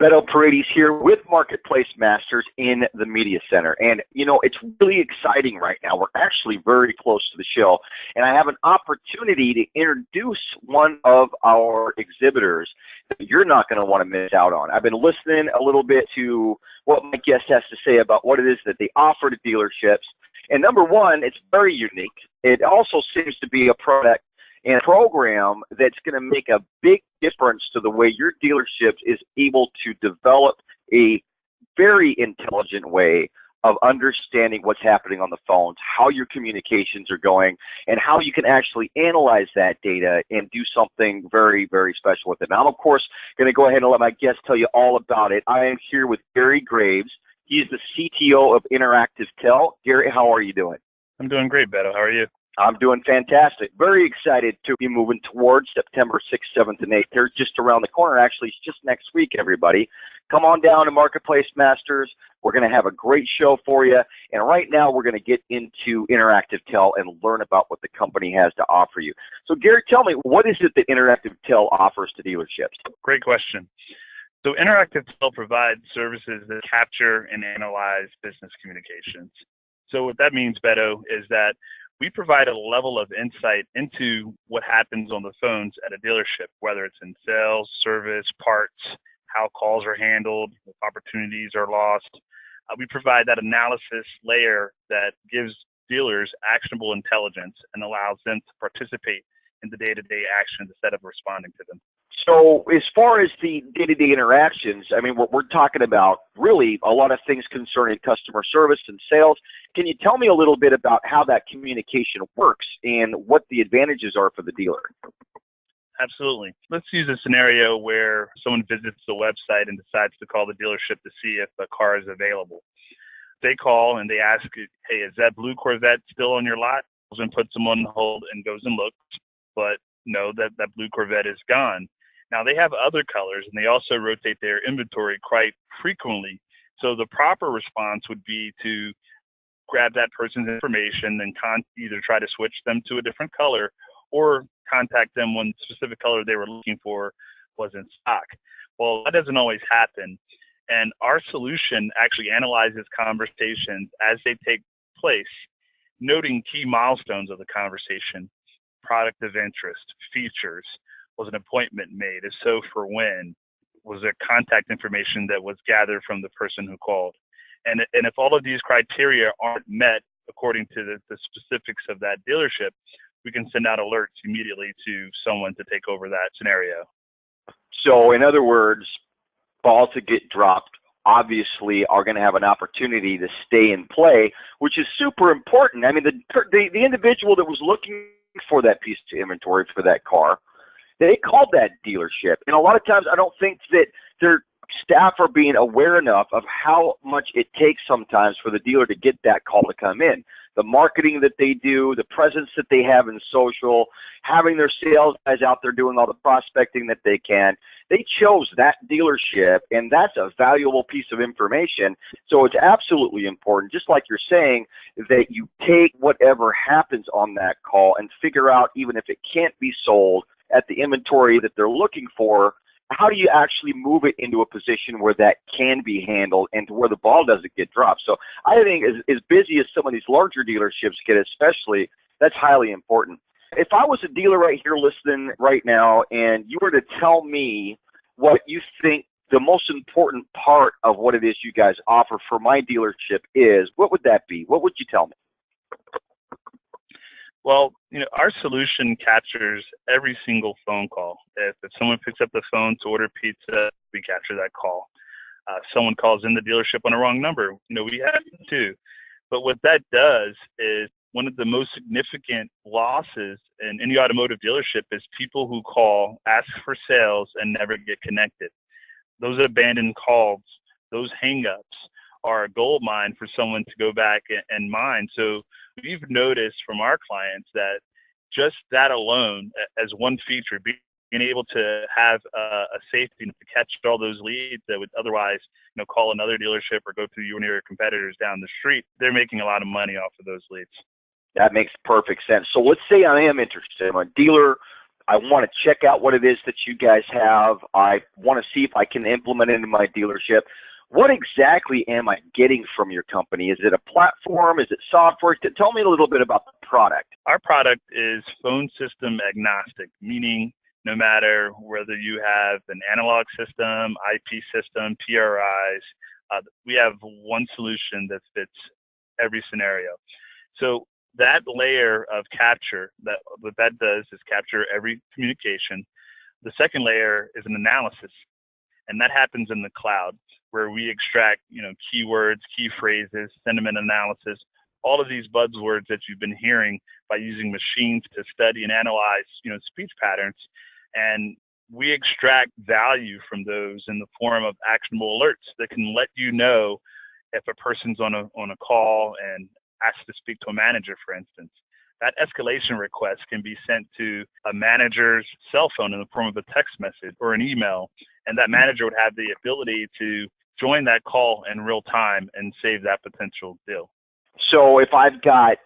Beto Paredes here with Marketplace Masters in the Media Center. And, you know, it's really exciting right now. We're actually very close to the show. And I have an opportunity to introduce one of our exhibitors that you're not going to want to miss out on. I've been listening a little bit to what my guest has to say about what it is that they offer to dealerships. And number one, it's very unique. It also seems to be a product and a program that's going to make a big difference to the way your dealership is able to develop a very intelligent way of understanding what's happening on the phones, how your communications are going, and how you can actually analyze that data and do something very, very special with it. Now, I'm, of course, going to go ahead and let my guest tell you all about it. I am here with Gary Graves. He's the CTO of InteractiveTel. Gary, how are you doing? I'm doing great, Beto. How are you? I'm doing fantastic. Very excited to be moving towards September 6th, 7th, and 8th. They're just around the corner. Actually, it's just next week, everybody. Come on down to Marketplace Masters. We're going to have a great show for you. And right now, we're going to get into InteractiveTel and learn about what the company has to offer you. So, Gary, tell me, what is it that InteractiveTel offers to dealerships? Great question. So InteractiveTel provides services that capture and analyze business communications. So what that means, Beto, is that we provide a level of insight into what happens on the phones at a dealership, whether it's in sales, service, parts, how calls are handled, if opportunities are lost. We provide that analysis layer that gives dealers actionable intelligence and allows them to participate in the day-to-day actions instead of responding to them. So as far as the day-to-day interactions, I mean, we're talking about really a lot of things concerning customer service and sales. Can you tell me a little bit about how that communication works and what the advantages are for the dealer? Absolutely. Let's use a scenario where someone visits the website and decides to call the dealership to see if a car is available. They call and they ask, hey, is that blue Corvette still on your lot? And puts them on hold and goes and looks, but no, that blue Corvette is gone. Now, they have other colors, and they also rotate their inventory quite frequently. So the proper response would be to grab that person's information and either try to switch them to a different color or contact them when the specific color they were looking for was in stock. Well, that doesn't always happen. And our solution actually analyzes conversations as they take place, noting key milestones of the conversation, product of interest, features. Was an appointment made? If so, for when? Was there contact information that was gathered from the person who called? And if all of these criteria aren't met according to the specifics of that dealership, we can send out alerts immediately to someone to take over that scenario. So in other words, balls that get dropped obviously are going to have an opportunity to stay in play, which is super important. I mean, the individual that was looking for that piece of inventory for that car, they called that dealership. And a lot of times I don't think that their staff are being aware enough of how much it takes sometimes for the dealer to get that call to come in. The marketing that they do, the presence that they have in social, having their sales guys out there doing all the prospecting that they can. They chose that dealership, and that's a valuable piece of information. So it's absolutely important, just like you're saying, that you take whatever happens on that call and figure out, even if it can't be sold at the inventory that they're looking for, how do you actually move it into a position where that can be handled and to where the ball doesn't get dropped? So I think as busy as some of these larger dealerships get, especially, that's highly important. If I was a dealer right here listening right now and you were to tell me what you think the most important part of what it is you guys offer for my dealership is, what would that be? What would you tell me? Well, you know, our solution captures every single phone call. If someone picks up the phone to order pizza, we capture that call. Someone calls in the dealership on a wrong number, you know, we have it too. But what that does is one of the most significant losses in any automotive dealership is people who call, ask for sales, and never get connected. Those abandoned calls, those hang-ups are a gold mine for someone to go back and mine. So we've noticed from our clients that just that alone, as one feature, being able to have a safety to catch all those leads that would otherwise, you know, call another dealership or go through you and your competitors down the street, they're making a lot of money off of those leads. That makes perfect sense. So let's say I am interested. I'm a dealer. I want to check out what it is that you guys have. I want to see if I can implement it into my dealership. What exactly am I getting from your company? Is it a platform? Is it software? Tell me a little bit about the product. Our product is phone system agnostic, meaning no matter whether you have an analog system, IP system, PRIs, we have one solution that fits every scenario. So that layer of capture, what that does is capture every communication. The second layer is an analysis, and that happens in the cloud, where we extract, keywords, key phrases, sentiment analysis, all of these buzzwords that you've been hearing by using machines to study and analyze, speech patterns. And we extract value from those in the form of actionable alerts that can let you know if a person's on a call and asks to speak to a manager, for instance. That escalation request can be sent to a manager's cell phone in the form of a text message or an email, and that manager would have the ability to join that call in real time and save that potential deal. So if I've got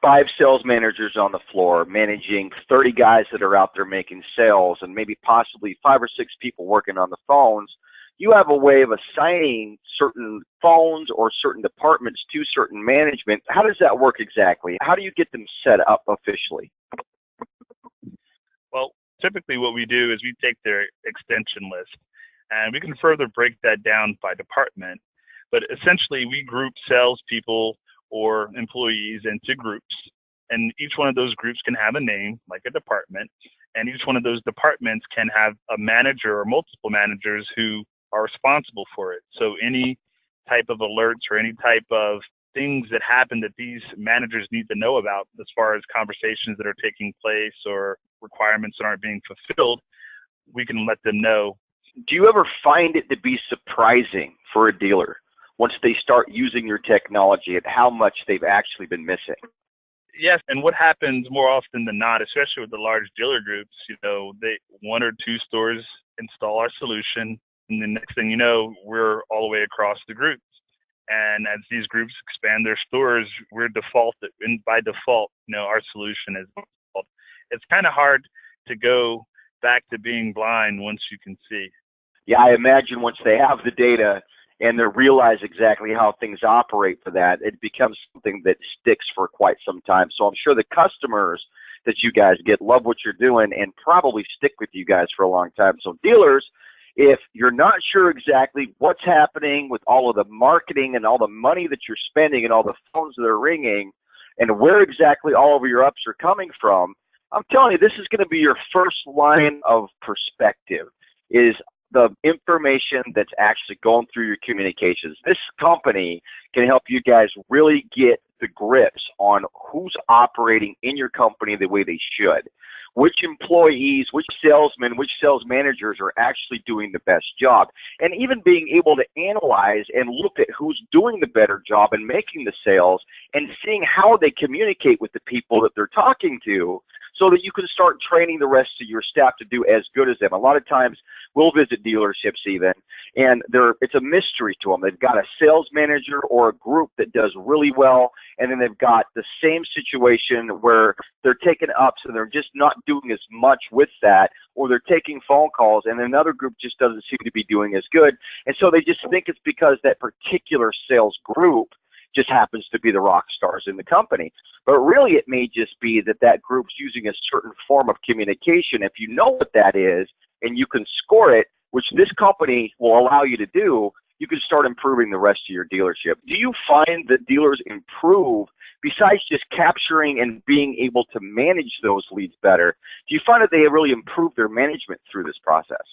5 sales managers on the floor managing 30 guys that are out there making sales and maybe possibly 5 or 6 people working on the phones, you have a way of assigning certain phones or certain departments to certain management. How does that work exactly? How do you get them set up officially? Well, typically what we do is we take their extension list and we can further break that down by department. But essentially we group salespeople or employees into groups, and each one of those groups can have a name, like a department, and each one of those departments can have a manager or multiple managers who are responsible for it. So any type of alerts or any type of things that happen that these managers need to know about as far as conversations that are taking place or requirements that aren't being fulfilled, we can let them know. Do you ever find it to be surprising for a dealer once they start using your technology at how much they've actually been missing? Yes, and what happens more often than not, especially with the large dealer groups, they 1 or 2 stores install our solution, and the next thing you know, we're all the way across the groups. And as these groups expand their stores, we're defaulted, and by default, our solution is default. It's kind of hard to go back to being blind once you can see. Yeah, I imagine once they have the data and they realize exactly how things operate for that, it becomes something that sticks for quite some time. So I'm sure the customers that you guys get love what you're doing and probably stick with you guys for a long time. So dealers, if you're not sure exactly what's happening with all of the marketing and all the money that you're spending and all the phones that are ringing and where exactly all of your ups are coming from, I'm telling you, this is going to be your first line of perspective, is the information that's actually going through your communications. This company can help you guys really get the grips on who's operating in your company the way they should. Which employees, which salesmen, which sales managers are actually doing the best job. And even being able to analyze and look at who's doing the better job and making the sales and seeing how they communicate with the people that they're talking to, so that you can start training the rest of your staff to do as good as them. A lot of times we'll visit dealerships even, and it's a mystery to them. They've got a sales manager or a group that does really well, and then they've got the same situation where they're taking ups and they're just not doing as much with that, or they're taking phone calls and another group just doesn't seem to be doing as good. And so they just think it's because that particular sales group just happens to be the rock stars in the company. But really it may just be that group's using a certain form of communication. If you know what that is and you can score it, which this company will allow you to do, you can start improving the rest of your dealership. Do you find that dealers improve, besides just capturing and being able to manage those leads better, do you find that they really improve their management through this process?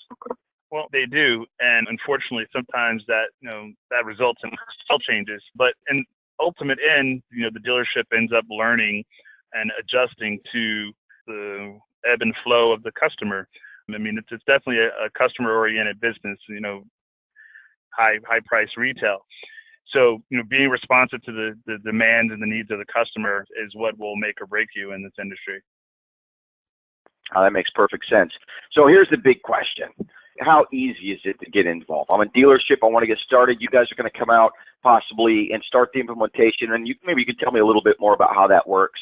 Well, they do, and unfortunately, sometimes that that results in sell changes. But in ultimate end, the dealership ends up learning and adjusting to the ebb and flow of the customer. I mean, it's definitely a customer-oriented business. High price retail. So being responsive to the demands and the needs of the customer is what will make or break you in this industry. That makes perfect sense. So here's the big question. How easy is it to get involved? I'm a dealership. I want to get started. You guys are going to come out possibly and start the implementation. And maybe you could tell me a little bit more about how that works.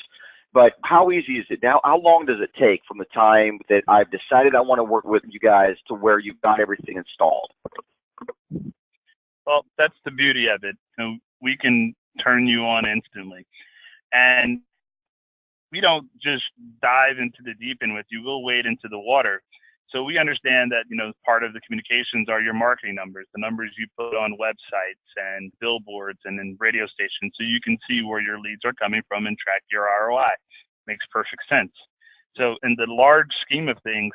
But how easy is it now? How long does it take from the time that I've decided I want to work with you guys to where you've got everything installed? Well, that's the beauty of it. We can turn you on instantly. And we don't just dive into the deep end with you. We'll wade into the water. So we understand that, part of the communications are your marketing numbers, the numbers you put on websites and billboards and in radio stations, so you can see where your leads are coming from and track your ROI. Makes perfect sense. So in the large scheme of things,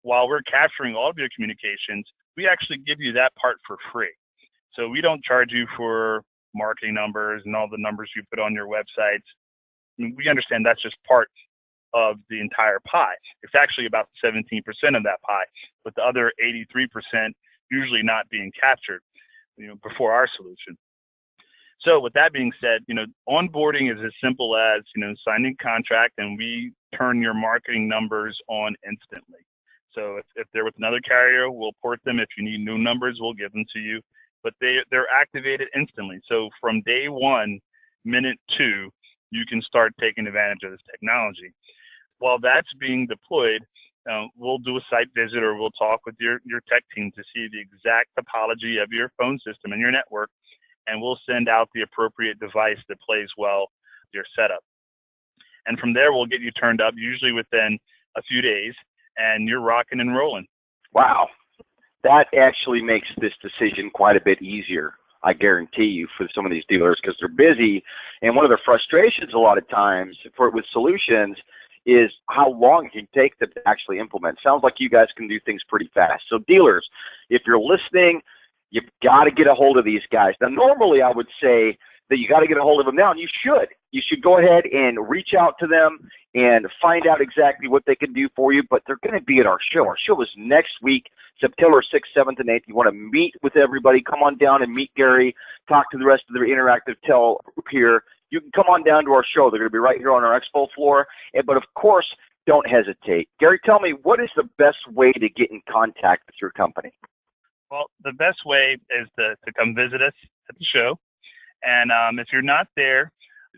while we're capturing all of your communications, we actually give you that part for free. So we don't charge you for marketing numbers and all the numbers you put on your websites. We understand that's just part of the entire pie. It's actually about 17% of that pie, with the other 83% usually not being captured, before our solution. So with that being said, onboarding is as simple as, signing a contract, and we turn your marketing numbers on instantly. So if they're with another carrier, we'll port them. If you need new numbers, we'll give them to you. But they're activated instantly. So from day one, minute 2, you can start taking advantage of this technology. While that's being deployed, we'll do a site visit, or we'll talk with your tech team to see the exact topology of your phone system and your network, and we'll send out the appropriate device that plays well with your setup. And from there, we'll get you turned up, usually within a few days, and you're rocking and rolling. Wow. That actually makes this decision quite a bit easier, I guarantee you, for some of these dealers, because they're busy. And one of their frustrations a lot of times with solutions is how long it can take them to actually implement. Sounds like you guys can do things pretty fast. So dealers, if you're listening, you've got to get a hold of these guys. Now, normally I would say that you got to get a hold of them now, and you should. You should go ahead and reach out to them and find out exactly what they can do for you, but they're going to be at our show. Our show is next week, September 6th, 7th, and 8th. You want to meet with everybody, come on down and meet Gary, talk to the rest of the InteractiveTel group here. You can come on down to our show. They're going to be right here on our expo floor. But, of course, don't hesitate. Gary, tell me, what is the best way to get in contact with your company? Well, the best way is to come visit us at the show. And if you're not there,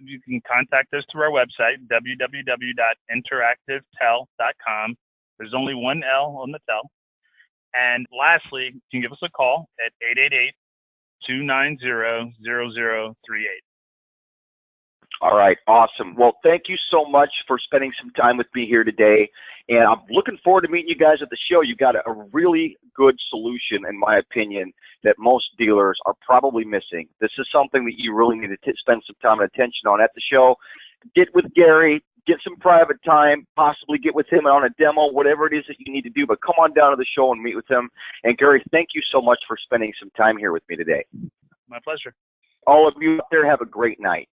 you can contact us through our website, www.interactivetel.com. There's only one L on the tel. And lastly, you can give us a call at 888-290-0038. All right, awesome. Well, thank you so much for spending some time with me here today. And I'm looking forward to meeting you guys at the show. You've got a really good solution, in my opinion, that most dealers are probably missing. This is something that you really need to spend some time and attention on at the show. Get with Gary, get some private time, possibly get with him on a demo, whatever it is that you need to do. But come on down to the show and meet with him. And Gary, thank you so much for spending some time here with me today. My pleasure. All of you out there, have a great night.